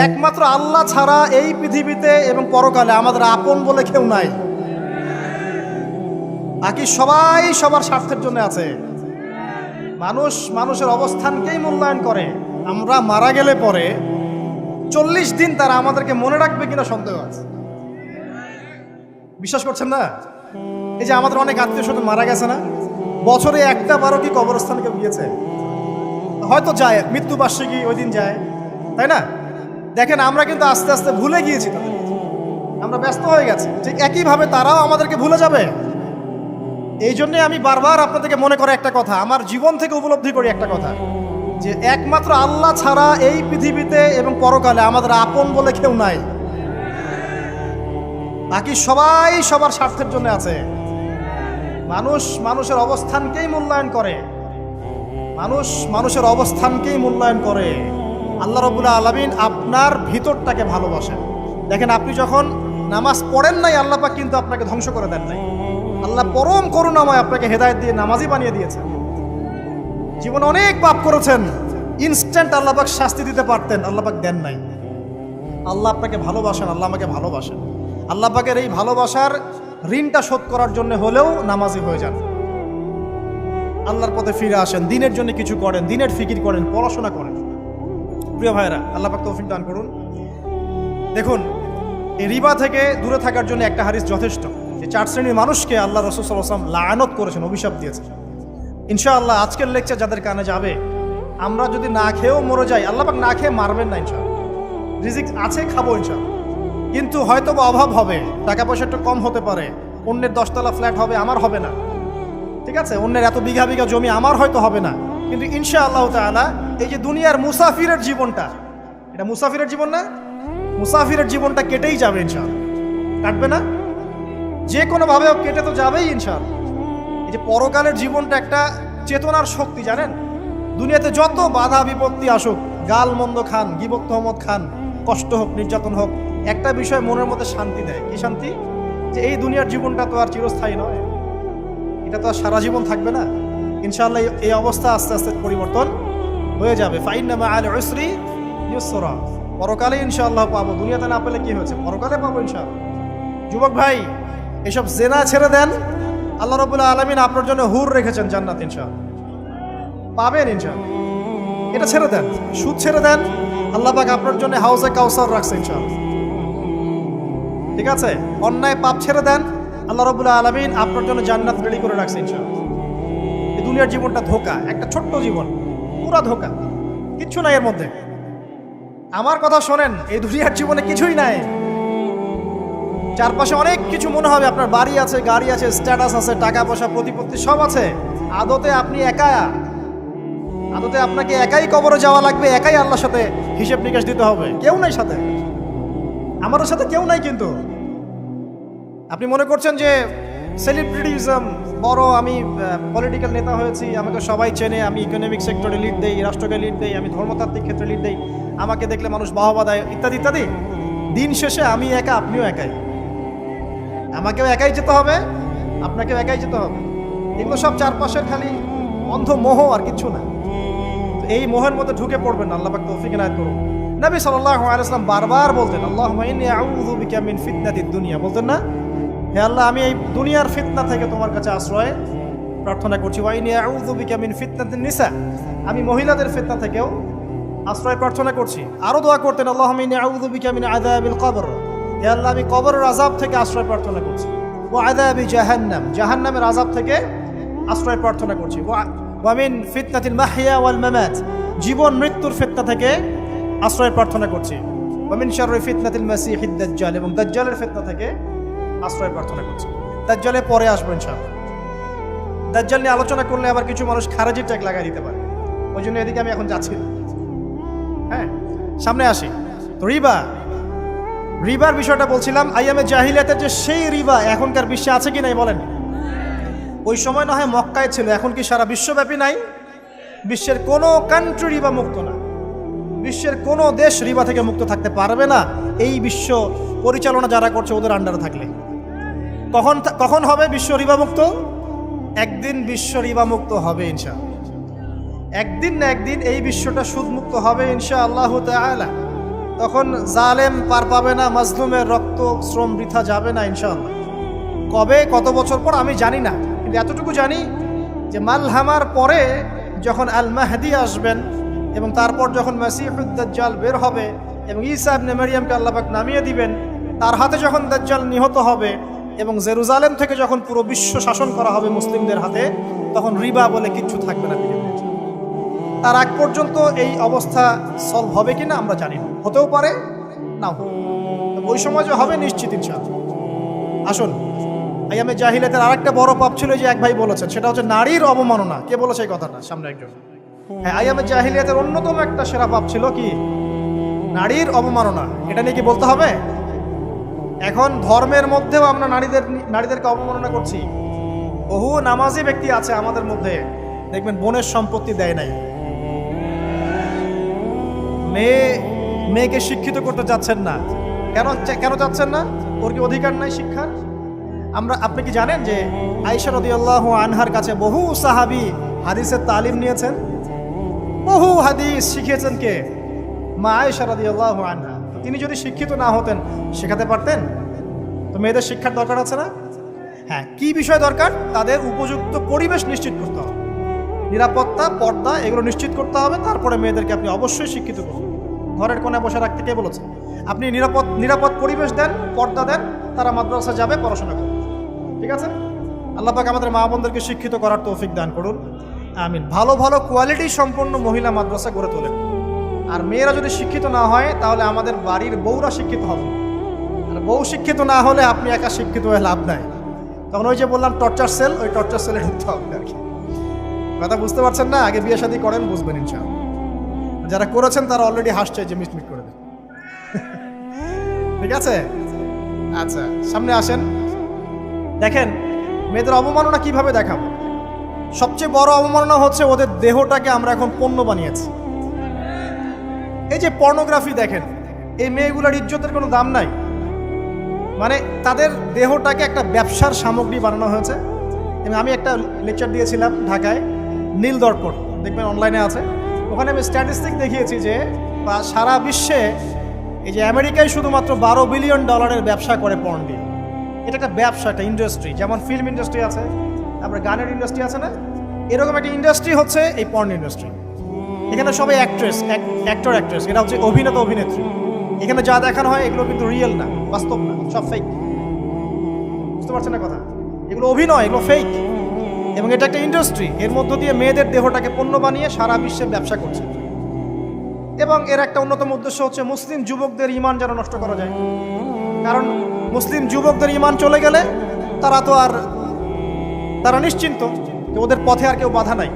একমাত্র আল্লাহ ছাড়া এই পৃথিবীতে এবং পরকালে আমাদের আপন বলে কেউ নাই। বাকি সবাই সবার স্বার্থের জন্য আছে। মানুষ মানুষের অবস্থানকেই মূল্যায়ন করে। আমরা মারা গেলে পরে 40 দিন তারা আমাদেরকে মনে রাখবে কিনা সন্দেহ আছে। বিশ্বাস করছেন না? এই যে আমাদের অনেক আত্মীয় স্বজন মারা গেছে না, বছরে একটা বারো কি কবরস্থানে কেউ গিয়েছে? হয়তো যায়, মৃত্যুবার্ষিকী ওই দিন যায়, তাই না? দেখেন আমরা কিন্তু আস্তে আস্তে ভুলে গিয়েছি তাদের, আমরা ব্যস্ত হয়ে গেছি। ঠিক একইভাবে তারাও আমাদেরকে ভুলে যাবে। এই জন্যে আমি বারবার আপনাদেরকে মনে করে একটা কথা, আমার জীবন থেকে উপলব্ধি করি একটা কথা, যে একমাত্র আল্লাহ ছাড়া এই পৃথিবীতে এবং পরকালে আমাদের আপন বলে কেউ নাই। বাকি সবাই সবার স্বার্থের জন্য আছে। মানুষ মানুষের অবস্থানকেই মূল্যায়ন করে। মানুষ মানুষের অবস্থানকেই মূল্যায়ন করে। আল্লাহ রাব্বুল আলামিন আপনার ভিতরটাকে ভালোবাসেন। দেখেন, আপনি যখন নামাজ পড়েন নাই, আল্লাহ পাক কিন্তু আপনাকে ধ্বংস করে দেন নাই। আল্লাহ পরম করুণাময় আপনাকে হেদায়েত দিয়ে নামাজি বানিয়ে দিয়েছেন। জীবনে অনেক পাপ করেছেন, ইনস্ট্যান্ট আল্লাহ পাক শাস্তি দিতে পারতেন, আল্লাহ পাক দেন নাই। আল্লাহ আপনাকে ভালোবাসেন, আল্লাহ আমাকে ভালোবাসেন। আল্লাহ পাকের এই ভালোবাসার ঋণটা শোধ করার জন্য হলেও নামাজি হয়ে যান, আল্লাহর পথে ফিরে আসেন, দিনের জন্য কিছু করেন, দিনের ফিকির করেন, পড়াশোনা করেন। প্রিয় ভাইরা, আল্লাহ পাক তৌফিক দান করুন। দেখুন, এই রিবা থেকে দূরে থাকার জন্য একটা হাদিস যথেষ্ট। যে 4 শ্রেণীর মানুষকে আল্লাহ রাসূল সাল্লাল্লাহু আলাইহি ওয়াসাল্লাম লাআনত করেছেন, অভিশাপ দিয়েছেন। ইনশাআল্লাহ আজকের লেকচার যাদের কানে যাবে, আমরা যদি না খেয়েও মরে যাই, আল্লাহ পাক না খেয়ে মারবেন না ইনশাআল্লাহ। রিজিক আছে, খাবো ইনশাআল্লাহ। কিন্তু হয়তো বা অভাব হবে, টাকা পয়সা একটু কম হতে পারে, অন্যের 10 তলা ফ্ল্যাট হবে, আমার হবে না, ঠিক আছে? অন্যের এত বিঘা বিঘা জমি আমার হয়তো হবে না। কিন্তু ইনশাআল্লাহ তাআলা এই যে দুনিয়ার মুসাফিরের জীবনটা, এটা মুসাফিরের জীবন না? মুসাফিরের জীবনটা কেটেই যাবে ইনশাআল্লাহ। কাটবে না? যে কোনোভাবে কেটে তো যাবেই ইনশাআল্লাহ। এই যে পরকালের জীবনটা একটা চেতনার শক্তি, জানেন? দুনিয়াতে যত বাধা বিপত্তি আসুক, গাল মন্দ খান, গীবত তহমত খান, কষ্ট হোক, নির্যাতন হোক, একটা বিষয় মনের মধ্যে শান্তি দেয়। কি শান্তি? যে এই দুনিয়ার জীবনটা তো আর চিরস্থায়ী নয়, এটা তো আর সারা জীবন থাকবে না। ইনশাআল্লাহ এই অবস্থা আস্তে আস্তে পরিবর্তন হয়ে যাবে। ফাইন্না মাআল উসরি ইউসরা। পরকালে ইনশাআল্লাহ পাবো, দুনিয়াতে না পেলে কি হয়েছে, পরকালে পাবো ইনশাআল্লাহ। যুবক ভাই, এসব জেনা ছেড়ে দেন, আল্লাহ রাব্বুল আলামিন আপনার জন্য হুর রেখেছেন জান্নাত, ইনশাআল্লাহ পাবেন ইনশাআল্লাহ। এটা ছেড়ে দেন, সুদ ছেড়ে দেন, আল্লাহ পাক আপনার জন্য হাউজে কাউসার রাখছে ইনশাআল্লাহ, ঠিক আছে? অন্যায় পাপ ছেড়ে দেন, আল্লাহ রাব্বুল আলামিন আপনার জন্য জান্নাত রেডি করে রাখছে ইনশাআল্লাহ। এই দুনিয়ার জীবনটা ধোঁকা, একটা ছোট্ট জীবন, পুরা ধোঁকা, কিচ্ছু নাই এর মধ্যে। আমার কথা শোনেন, এই দুনিয়ার জীবনে কিছুই নাই। চারপাশে অনেক কিছু মনে হবে, আপনার বাড়ি আছে, গাড়ি আছে, স্ট্যাটাস আছে, টাকা পয়সা, প্রতিপত্তি সব আছে। আদতে আপনি একা, আদতে আপনাকে একাই কবরে যাওয়া লাগবে, একাই আল্লাহর সাথে হিসেব নিকাশ দিতে হবে। কেউ নাই সাথে, আমাদের সাথে কেউ নাই। কিন্তু আপনি মনে করছেন যে সেলিব্রিটিজম, বড় আমি পলিটিক্যাল নেতা হয়েছি, আমাকে সবাই চেনে, আমি ইকোনমিক সেক্টরে লিড দেই, রাষ্ট্রকে লিড দেই, আমি ধর্মতাত্ত্বিক ক্ষেত্রে লিড দেই, আমাকে দেখলে মানুষ বাহবা দেয়, ইত্যাদি ইত্যাদি। দিন শেষে আমি একা, আপনিও একাই। আমাকেও একাই যেতে হবে, আপনাকেও একাই যেতে হবে। এগুলো সব চারপাশের খালি অন্ধ মোহ, আর কিছু না। এই মোহের মধ্যে ঢুকে পড়বেন না, আল্লাহ পাক তৌফিক এনায়েত করুন। নবী সাল্লাল্লাহু আলাইহি ওয়াসাল্লাম বারবার বলতেন, আল্লাহুম্মা ইন্নী আউযু বিকা মিন ফিতনাতিদ দুনিয়া। বলতেন না, হে আল্লাহ, আমি এই দুনিয়ার ফিতনা থেকে তোমার কাছে আশ্রয় প্রার্থনা করছি। ওয়া ইন্নী আউযু বিকা মিন ফিতনাতিন নিসা, আমি মহিলাদের ফিতনা থেকেও আশ্রয় প্রার্থনা করছি। আরো দোয়া করতেন, আল্লাহুম্মা ইন্নী আউযু বিকা মিন আযাবিল কবর, হে আল্লাহ, আমি কবরের আযাব থেকে আশ্রয় প্রার্থনা করছি। ওয়া আযাবি জাহান্নাম, জাহান্নামের আযাব থেকে আশ্রয় প্রার্থনা করছি। ওয়া মিন ফিতনাতিল মাহইয়া ওয়াল মামাত, জীবন মৃত্যুর ফিতনা থেকে আশ্রয় প্রার্থনা করছি। ওয়া মিন শাররি ফিতনাতিল মাসিহিদ দাজ্জাল, এবং দাজ্জালের ফিতনা থেকে আশ্রয় প্রার্থনা করছি। দাজ্জালে পরে আসবো ইনশাআল্লাহ। দাজ্জাল নিয়ে আলোচনা করলে আবার কিছু মানুষ খারাজি ট্যাগ লাগাই দিতে পারে, ওই জন্য এদিকে আমি এখন যাচ্ছি না। হ্যাঁ, সামনে আসি। তো রিবার বিষয়টা বলছিলাম। আইয়ামে জাহিলিয়াতের যে সেই রিবা এখনকার বিশ্বে আছে কি নাই বলেন? ওই সময় না হয় মক্কায় ছিল, এখন কি সারা বিশ্বব্যাপী নাই? বিশ্বের কোনো কান্ট্রি রিবা মুক্ত না, বিশ্বের কোনো দেশ রিবা থেকে মুক্ত থাকতে পারবে না, এই বিশ্ব পরিচালনা যারা করছে ওদের আন্ডারে থাকলে। কখন হবে বিশ্ব রিবা মুক্ত? একদিন বিশ্ব রিবা মুক্ত হবে ইনশাআল্লাহ। একদিন না একদিন এই বিশ্বটা সুদমুক্ত হবে ইনশাআল্লাহু তাআলা। তখন জালেম পার পাবে না, মাজলুমের রক্ত শ্রম বৃথা যাবে না ইনশাআল্লাহ। কবে কত বছর পর আমি জানি না, কিন্তু এতটুকু জানি যে মালহামার পরে যখন আল মাহদি আসবেন এবং তারপর যখন মাসিহুদ দাজ্জাল বের হবে এবং ঈসা ইবনে মারইয়ামকে আল্লাহ পাক নামিয়ে দিবেন, তার হাতে যখন দাজ্জাল নিহত হবে এবং জেরুজালেম থেকে যখন পুরো বিশ্ব শাসন করা হবে মুসলিমদের হাতে, তখন রিবা বলে কিচ্ছু থাকবে না পৃথিবীতে। তার আগ পর্যন্ত এই অবস্থা সলভ হবে কিনা আমরা জানি না, হতেও পারে না। ওই সময় যে হবে নিশ্চিত ইনশাআল্লাহ। আসুন, আইয়ামে জাহিলিয়াতের আরেকটা বড় পাপ ছিল যে এক ভাই বলেছেন, সেটা হচ্ছে নারীর অবমাননা। কে বলেছে এই কথাটা? সামনে একজন। হ্যাঁ, আইয়ামে জাহিলিয়াতের অন্যতম একটা সেরা পাপ ছিল কি? নারীর অবমাননা। এটা নিয়ে কি বলতে হবে? এখন ধর্মের মধ্যেও আমরা নারীদেরকে অবমাননা করছি। বহু নামাজি ব্যক্তি আছে আমাদের মধ্যে, দেখবেন বোনের সম্পত্তি দেয় নাই, মেয়েকে শিক্ষিত করতে যাচ্ছেন না। কেন যাচ্ছেন না? ওর কি অধিকার নাই শিক্ষার? আপনি কি জানেন যে আয়েশা রাদিয়াল্লাহু আনহার কাছে বহু সাহাবী হাদিসের তালিম নিয়েছেন, বহু হাদিস শিখিয়েছেন কে? মা আয়েশা রাদিয়াল্লাহু আনহা। তিনি যদি শিক্ষিত না হতেন শেখাতে পারতেন? তো মেয়েদের শিক্ষার দরকার আছে না? হ্যাঁ, কি বিষয় দরকার? তাদের উপযুক্ত পরিবেশ নিশ্চিত করতে হবে, নিরাপত্তা, পর্দা এগুলো নিশ্চিত করতে হবে। তারপরে মেয়েদেরকে আপনি অবশ্যই শিক্ষিত করুন। ঘরের কোণে বসে রাখতে কে বলেছে? আপনি নিরাপদ পরিবেশ দেন, পর্দা দেন, তারা মাদ্রাসা যাবে, পড়াশোনা করবে। ঠিক আছে? আল্লাহ পাক আমাদের মা বোনদেরকে শিক্ষিত করার তৌফিক দান করুন, আমিন। ভালো ভালো কোয়ালিটি সম্পন্ন মহিলা মাদ্রাসা গড়ে তোলেন। আর মেয়েরা যদি শিক্ষিত না হয় তাহলে আমাদের বাড়ির বউরা শিক্ষিত হবে। আর বউ শিক্ষিত না হলে আপনি একা শিক্ষিত হয়ে লাভ নাই। তখন ওই যে বললাম টর্চার সেল, ওই টর্চার সেলে ঢুকতে হবে আর কি। কথা বুঝতে পারছেন না? আগে বিয়ে শাদী করেন, বুঝবেন ইনশাআল্লাহ। যারা করেছেন তারা অলরেডি হাসছে যে মিটমিট করে দেন। ঠিক আছে? আচ্ছা, সামনে আসেন। দেখেন মেয়েদের অবমাননা কিভাবে দেখাবো। সবচেয়ে বড় অবমাননা হচ্ছে ওদের দেহটাকে আমরা এখন পণ্য বানিয়েছি। এই যে পর্নোগ্রাফি দেখেন, এই মেয়েগুলোর ইজ্জতের কোনো দাম নাই। মানে তাদের দেহটাকে একটা ব্যবসার সামগ্রী বানানো হয়েছে। এবং আমি একটা লেকচার দিয়েছিলাম ঢাকায়, নীল দর্পণ, দেখবেন অনলাইনে আছে। ওখানে আমি স্ট্যাটিস্টিক দেখিয়েছি যে সারা বিশ্বে এই যে আমেরিকায় শুধুমাত্র $12 বিলিয়ন ব্যবসা করে পর্ন দিয়ে। এটা একটা ব্যবসা, একটা ইন্ডাস্ট্রি। যেমন ফিল্ম ইন্ডাস্ট্রি আছে, তারপরে গানের ইন্ডাস্ট্রি আছে না, এরকম একটা ইন্ডাস্ট্রি হচ্ছে এই পর্ন ইন্ডাস্ট্রি। এখানে সবাই অ্যাক্টর অ্যাক্ট্রেস, এরা হচ্ছে অভিনেতা অভিনেত্রী। এখানে যা দেখানো হয় এগুলো কিন্তু রিয়েল না, বাস্তব না, সব ফেক। বুঝতে পারছেন না কথা? এগুলো অভিনয়, এগুলো ফেক। এবং এটা একটা ইন্ডাস্ট্রি, এর মধ্য দিয়ে মেয়েদের দেহটাকে পণ্য বানিয়ে সারা বিশ্বে ব্যবসা করছে। এবং এর একটা অন্যতম উদ্দেশ্য হচ্ছে মুসলিম যুবকদের ঈমান যেন নষ্ট করা যায়। কারণ মুসলিম যুবকদের ঈমান চলে গেলে তারা নিশ্চিন্ত যে ওদের পথে আর কেউ বাধা নাই।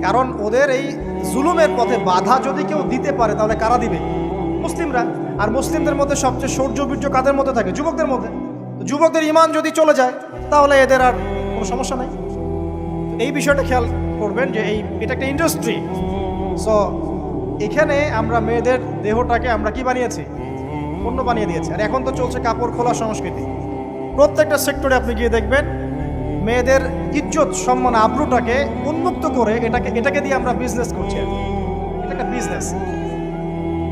কারণ ওদের এই জুলুমের পথে বাধা যদি কেউ দিতে পারে তাহলে কারা দিবে? মুসলিমরা। আর মুসলিমদের মধ্যে সবচেয়ে শৌর্য কাদের মধ্যে থাকে? যুবকদের মধ্যে। যুবকদের ঈমান যদি চলে যায় তাহলে এদের আর কোনো সমস্যা নাই। এই বিষয়টা খেয়াল করবেন যে এটা একটা ইন্ডাস্ট্রি। সো এখানে আমরা মেয়েদের দেহটাকে আমরা কি বানিয়েছি? পণ্য বানিয়ে দিয়েছি। আর এখন তো চলছে কাপড় খোলা সংস্কৃতি। প্রত্যেকটা সেক্টরে আপনি গিয়ে দেখবেন মেয়েদের ইজ্জত, সম্মান, আব্রুটাকে উন্মুক্ত করে এটাকে দিয়ে আমরা বিজনেস করছি। এটা একটা বিজনেস।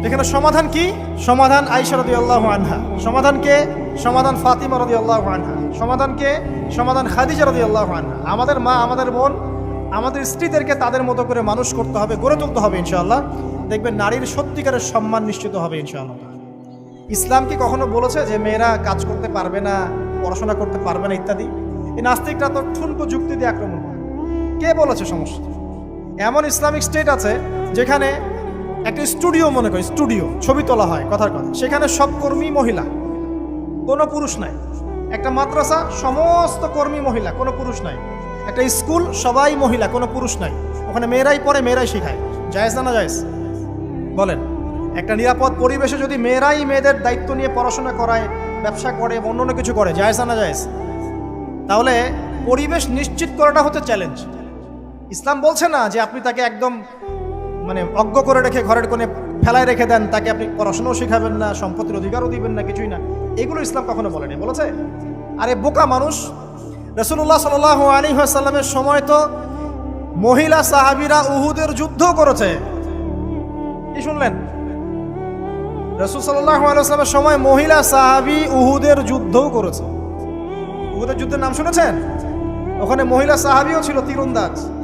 এখানে সমাধান কি? সমাধান আয়েশা রাদিয়াল্লাহু আনহা। সমাধান কে? সমাধান ফাতিমা রাদিয়াল্লাহু আনহা। সমাধান কে? সমাধান খাদিজা রাদিয়াল্লাহু আনহা। আমাদের মা, আমাদের বোন, আমাদের স্ত্রীদেরকে তাদের মতো করে মানুষ করতে হবে, গড়ে তুলতে হবে ইনশাআল্লাহ। দেখবেন নারীর সত্যিকারের সম্মান নিশ্চিত হবে ইনশাআল্লাহ। ইসলাম কি কখনো বলেছে যে মেয়েরা কাজ করতে পারবে না, পড়াশোনা করতে পারবে না ইত্যাদি? এই নাস্তিকরা তো ঠুনকো যুক্তি দিয়ে আক্রমণ করে। কে বলেছে সমস্যা? এমন ইসলামিক স্টেট আছে যেখানে একটা স্টুডিও, মনে করি স্টুডিও, ছবি তোলা হয়, কথার কথা, সেখানে সব কর্মী মহিলা, কোনো পুরুষ নাই। একটা মাদ্রাসা, সমস্ত কর্মী মহিলা, কোনো পুরুষ নাই। একটা স্কুল, সবাই মহিলা, কোনো পুরুষ নাই। ওখানে মেয়েরাই পড়ে, মেয়েরাই শেখায়। জায়েজ না জায়েজ বলেন? একটা নিরাপদ পরিবেশে যদি মেয়েরাই মেয়েদের দায়িত্ব নিয়ে পড়াশোনা করায়, ব্যবসা করে, অন্য কিছু করে, জায়েজ না জায়েজ? তাহলে পরিবেশ নিশ্চিত করাটা হচ্ছে চ্যালেঞ্জ। ইসলাম বলছে না যে আপনি তাকে একদম অজ্ঞ করে রেখে ঘরের কোণে ফেলায় রেখে দেন, তাকে আপনি পড়াশোনাও শেখাবেন না, সম্পত্তির অধিকারও দিবেন না, কিছুই না। এগুলো ইসলাম কখনো বলেনি। বলেছে? আরে বোকা মানুষ! রাসূলুল্লাহ সাল্লাল্লাহু আলাইহি ওয়াসাল্লামের সময় তো মহিলা সাহাবীরা উহুদের যুদ্ধ করেছে। কি শুনলেন? রাসূল সাল্লাল্লাহু আলাইহি ওয়াসাল্লামের সময় মহিলা সাহাবী উহুদের যুদ্ধও করেছে। উহুদের যুদ্ধের নাম শুনেছেন? ওখানে মহিলা সাহাবীও ছিল তীরন্দাজ।